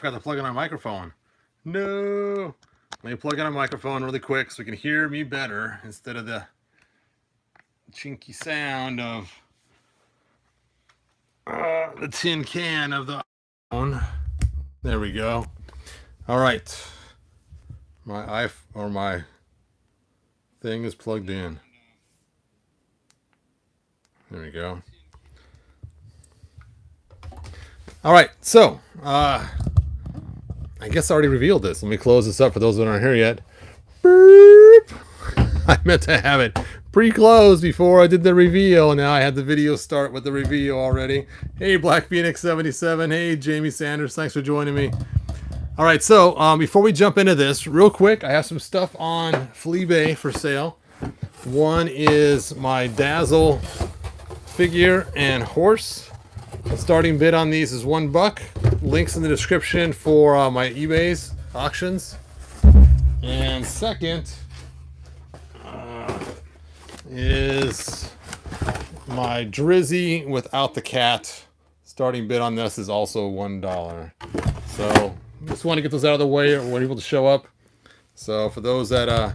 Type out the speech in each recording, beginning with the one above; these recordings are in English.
forgot to plug in my microphone. No. Let me plug in my microphone really quick so you can hear me better instead of the chinky sound of the tin can of the phone. There we go. All right. My thing is plugged in. There we go. All right, so I guess I already revealed this. Let me close this up for those that aren't here yet. Boop. I meant to have it pre-closed before I did the reveal, and now I had the video start with the reveal already. Hey, Black Phoenix 77. Hey, Jamie Sanders. Thanks for joining me. All right, so before we jump into this, real quick, I have some stuff on Fleabay for sale. One is my Dazzle figure and horse. The starting bid on these is $1. Links in the description for my eBay's auctions. And second is my Drizzy without the cat. Starting bid on this is also $1. So just want to get those out of the way or we're able to show up. So for those that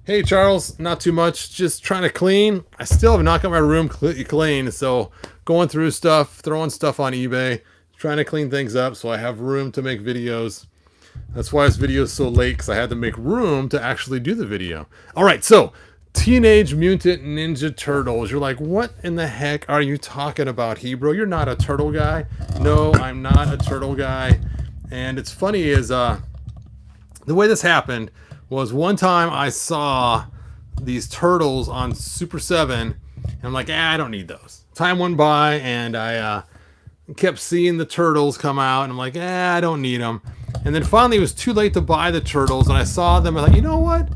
hey Charles, not too much, just trying to clean. I still have not got my room clean, so going through stuff, throwing stuff on eBay, trying to clean things up so I have room to make videos. That's why this video is so late, because I had to make room to actually do the video. All right, so Teenage Mutant Ninja Turtles. You're like, what in the heck are you talking about, Hebrew? You're not a turtle guy. No, I'm not a turtle guy. And it's funny is the way this happened was one time I saw these turtles on Super7, and I'm like, I don't need those. Time went by, and I kept seeing the turtles come out, and I'm like, I don't need them. And then finally it was too late to buy the turtles, and I saw them, and I'm like, you know what?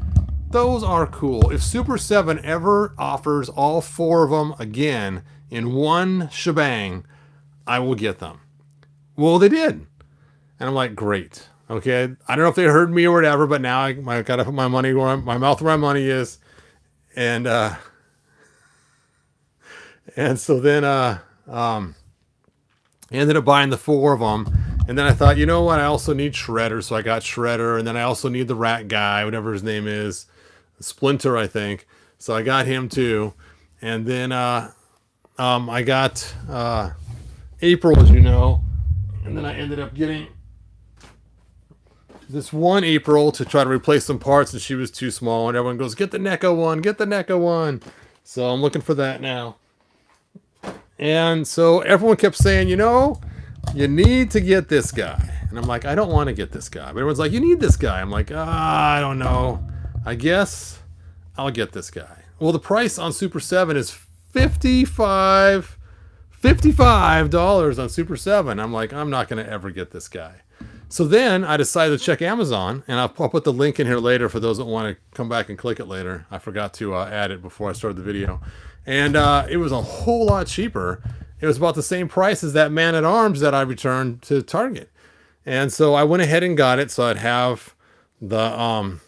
Those are cool. If Super7 ever offers all 4 of them again in one shebang, I will get them. Well, they did. And I'm like, great. Okay, I don't know if they heard me or whatever, but now I gotta put my money where my mouth where my money is, and so then ended up buying the 4 of them, and then I thought, you know what? I also need Shredder, so I got Shredder, and then I also need the rat guy, whatever his name is, Splinter, I think. So I got him too, and then I got April, as you know, and then I ended up getting this one April to try to replace some parts, and she was too small, and everyone goes, get the NECA one, get the NECA one. So I'm looking for that now. And so everyone kept saying, you know, you need to get this guy. And I'm like, I don't want to get this guy. But everyone's like, you need this guy. I'm like, I don't know. I guess I'll get this guy. Well, the price on Super7 is $55 on Super7. I'm like, I'm not going to ever get this guy. So then I decided to check Amazon, and I'll put the link in here later for those that want to come back and click it later. I forgot to add it before I started the video. And it was a whole lot cheaper. It was about the same price as that Man-at-Arms that I returned to Target. And so I went ahead and got it, so I'd have the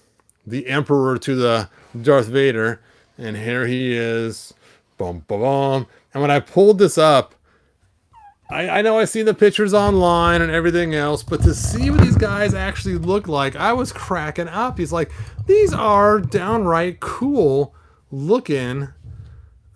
Emperor to the Darth Vader. And here he is. Boom, boom, boom. And when I pulled this up, I know I've seen the pictures online and everything else, but to see what these guys actually look like, I was cracking up. He's like, these are downright cool looking.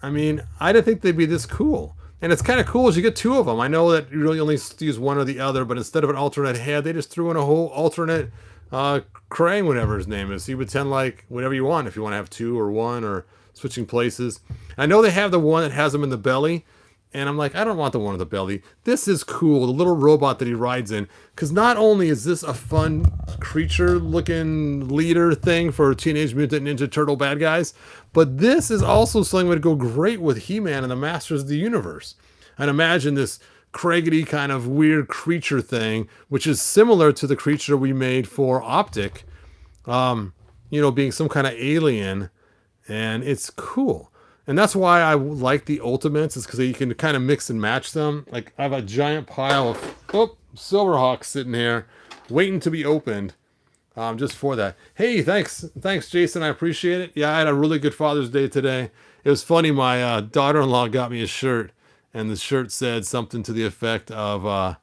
I mean, I didn't think they'd be this cool. And it's kind of cool as you get 2 of them. I know that you really only use one or the other, but instead of an alternate head, they just threw in a whole alternate Krang, whatever his name is. So you would tend like whatever you want, if you want to have 2 or 1 or switching places. I know they have the one that has them in the belly. And I'm like, I don't want the one with the belly. This is cool, the little robot that he rides in. Because not only is this a fun creature-looking leader thing for Teenage Mutant Ninja Turtle bad guys, but this is also something that would go great with He-Man and the Masters of the Universe. And imagine this craggedy kind of weird creature thing, which is similar to the creature we made for Optic, being some kind of alien. And it's cool. And that's why I like the Ultimates, is because you can kind of mix and match them. Like, I have a giant pile of Silverhawks sitting here waiting to be opened just for that. Hey, thanks, Jason. I appreciate it. Yeah, I had a really good Father's Day today. It was funny. My daughter-in-law got me a shirt, and the shirt said something to the effect of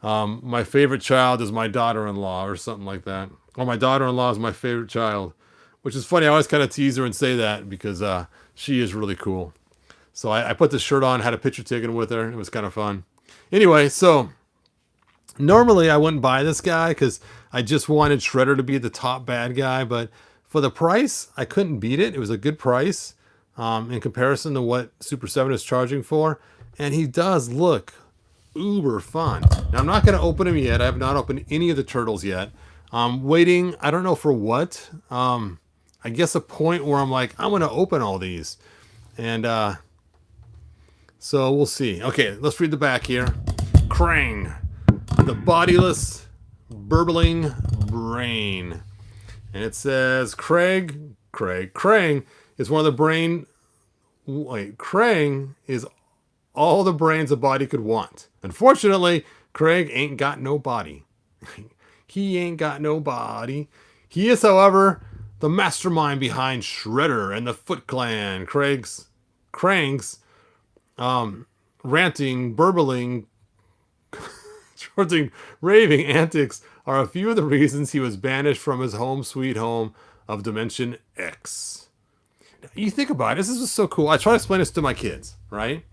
My favorite child is my daughter-in-law or something like that. Or my daughter-in-law is my favorite child, which is funny. I always kind of tease her and say that because she is really cool. So I put this shirt on, had a picture taken with her. It was kind of fun. Anyway, so normally I wouldn't buy this guy because I just wanted Shredder to be the top bad guy. But for the price, I couldn't beat it. It was a good price in comparison to what Super 7 is charging for. And he does look uber fun. Now, I'm not going to open him yet. I have not opened any of the turtles yet. I'm waiting, I don't know for what. I guess a point where I'm like, I'm going to open all these. And so we'll see. Okay, let's read the back here. Krang, the bodiless, burbling brain. And it says, Krang is one of the brain... Wait, Krang is all the brains a body could want. Unfortunately, Krang ain't got no body. He ain't got no body. He is, however, the mastermind behind Shredder and the Foot Clan. Krang's ranting, burbling, charging, raving antics are a few of the reasons he was banished from his home sweet home of Dimension X. Now, you think about it, this is so cool. I try to explain this to my kids, right?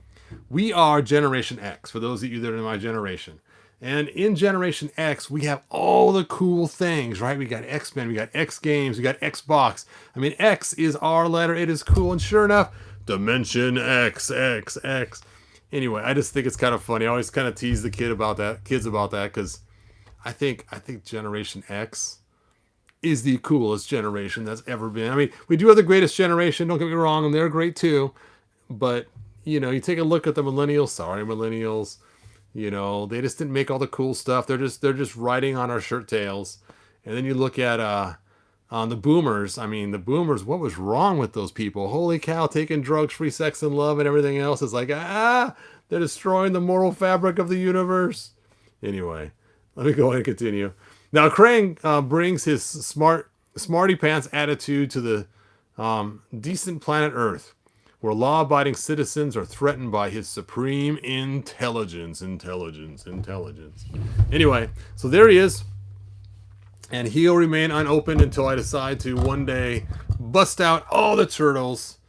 We are Generation X, for those of you that are in my generation. And in Generation X, we have all the cool things, right? We got X-Men, we got X Games, we got Xbox. I mean, X is our letter. It is cool. And sure enough, Dimension X. Anyway, I just think it's kind of funny. I always kind of tease the kids about that, because I think Generation X is the coolest generation that's ever been. I mean, we do have the greatest generation. Don't get me wrong, and they're great too. But you know, you take a look at the millennials. Sorry, millennials. You know, they just didn't make all the cool stuff. They're just riding on our shirt tails. And then you look at the boomers. I mean, the boomers. What was wrong with those people? Holy cow! Taking drugs, free sex, and love, and everything else. It's like they're destroying the moral fabric of the universe. Anyway, let me go ahead and continue. Now, Krang brings his smarty pants attitude to the decent planet Earth, where law-abiding citizens are threatened by his supreme intelligence. Anyway, so there he is. And he'll remain unopened until I decide to one day bust out all the turtles.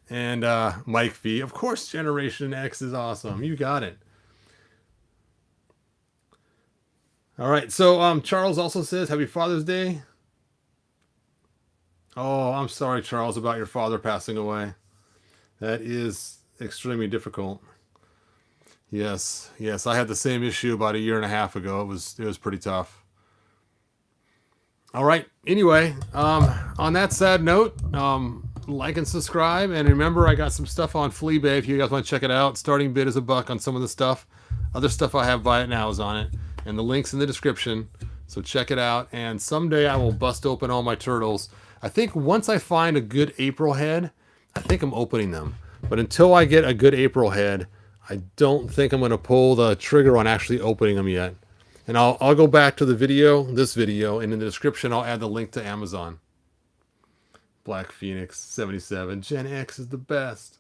And Mike V. Of course, Generation X is awesome. You got it. All right, so Charles also says, Happy Father's Day. Oh, I'm sorry, Charles, about your father passing away. That is extremely difficult. Yes, I had the same issue about a year and a half ago. It was pretty tough. All right, anyway, on that sad note, like and subscribe. And remember, I got some stuff on Fleabay if you guys want to check it out. Starting bid is $1 on some of the stuff. Other stuff I have Buy It Now is on it. And the link's in the description. So check it out. And someday I will bust open all my turtles. I think once I find a good April head, I think I'm opening them. But until I get a good April head, I don't think I'm going to pull the trigger on actually opening them yet. And I'll go back to this video, and in the description I'll add the link to Amazon. Black Phoenix 77. Gen X is the best.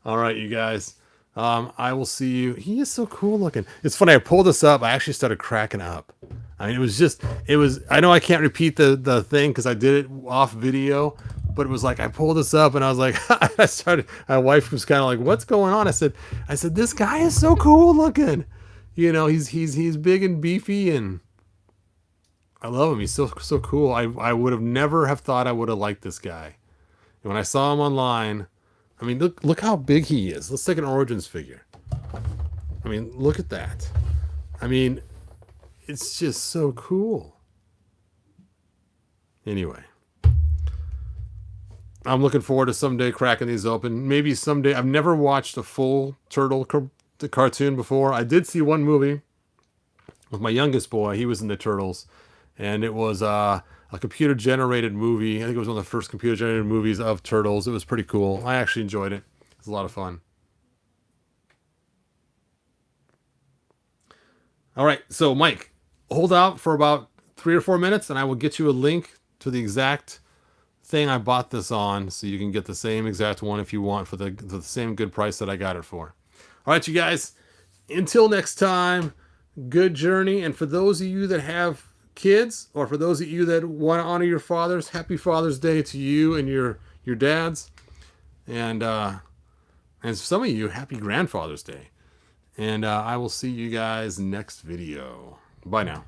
All right, you guys. I will see you. He is so cool looking. It's funny. I pulled this up. I actually started cracking up. I mean, it was, I know I can't repeat the thing because I did it off video, but it was like, I pulled this up and I was like, my wife was kind of like, what's going on? I said, this guy is so cool looking. You know, he's big and beefy and I love him. He's so cool. I would have never have thought I would have liked this guy. And when I saw him online, I mean, look how big he is. Let's take an Origins figure. I mean, look at that. I mean, it's just so cool. Anyway, I'm looking forward to someday cracking these open. Maybe someday. I've never watched a full turtle cartoon before. I did see one movie with my youngest boy. He was in the Turtles, and it was a computer-generated movie. I think it was one of the first computer-generated movies of Turtles. It was pretty cool. I actually enjoyed it. It was a lot of fun. All right, so Mike, hold out for about 3 or 4 minutes, and I will get you a link to the exact thing I bought this on, so you can get the same exact one if you want for the same good price that I got it for. All right, you guys, until next time, good journey. And for those of you that have kids, or for those of you that want to honor your fathers, happy Father's Day to you and your dads. And some of you, happy Grandfather's Day. And I will see you guys next video. Bye now.